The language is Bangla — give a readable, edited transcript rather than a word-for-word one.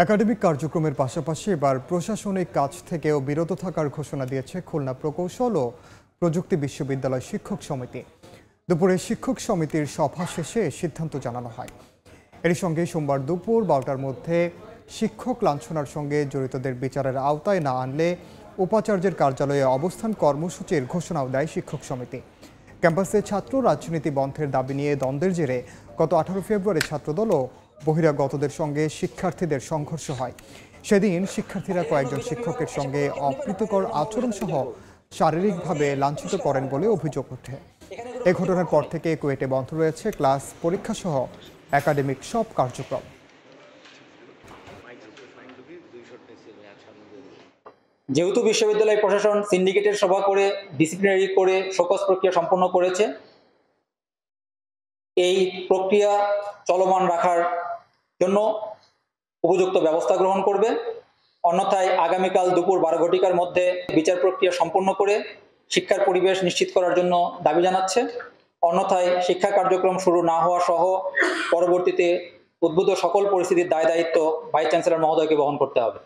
একাডেমিক কার্যক্রমের পাশাপাশি এবার প্রশাসনিক কাজ থেকেও বিরত থাকার ঘোষণা দিয়েছে খুলনা প্রকৌশল ও প্রযুক্তি বিশ্ববিদ্যালয় শিক্ষক সমিতি। দুপুরে শিক্ষক সমিতির সভা শেষে সিদ্ধান্ত জানানো হয়। এরই সঙ্গে সোমবার দুপুর 12টার মধ্যে শিক্ষক লাঞ্ছনার সঙ্গে জড়িতদের বিচারের আওতায় না আনলে উপাচার্যের কার্যালয়ে অবস্থান কর্মসূচির ঘোষণাও দেয় শিক্ষক সমিতি। ক্যাম্পাসে ছাত্র রাজনীতি বন্ধের দাবি নিয়ে দ্বন্দ্বের জেরে গত 18 ফেব্রুয়ারি ছাত্রদল ও বহিরাগতদের সঙ্গে শিক্ষার্থীদের সংঘর্ষ হয়। সেদিন শিক্ষার্থীরা কয়েকজন শিক্ষকের সঙ্গে অপ্রীতিকর আচরণ সহ শারীরিকভাবে লাঞ্ছিত করেন বলে অভিযোগ ওঠে। এ ঘটনার পর থেকে কুয়েটে বন্ধ রয়েছে ক্লাস, পরীক্ষা সহ একাডেমিক সব কার্যক্রম। যেহেতু বিশ্ববিদ্যালয় প্রশাসন সিন্ডিকেটের সভা করে ডিসিপ্লিনারি করে শোকজ প্রক্রিয়া সম্পন্ন করেছে, এই প্রক্রিয়া চলমান রাখার জন্য উপযুক্ত ব্যবস্থা গ্রহণ করবে। অন্যথায় আগামীকাল দুপুর 12 ঘটিকার মধ্যে বিচার প্রক্রিয়া সম্পন্ন করে শিক্ষার পরিবেশ নিশ্চিত করার জন্য দাবি জানাচ্ছে। অন্যথায় শিক্ষা কার্যক্রম শুরু না হওয়া সহ পরবর্তীতে উদ্ভূত সকল পরিস্থিতির দায় দায়িত্ব ভাইস চ্যান্সেলর মহোদয়কে বহন করতে হবে।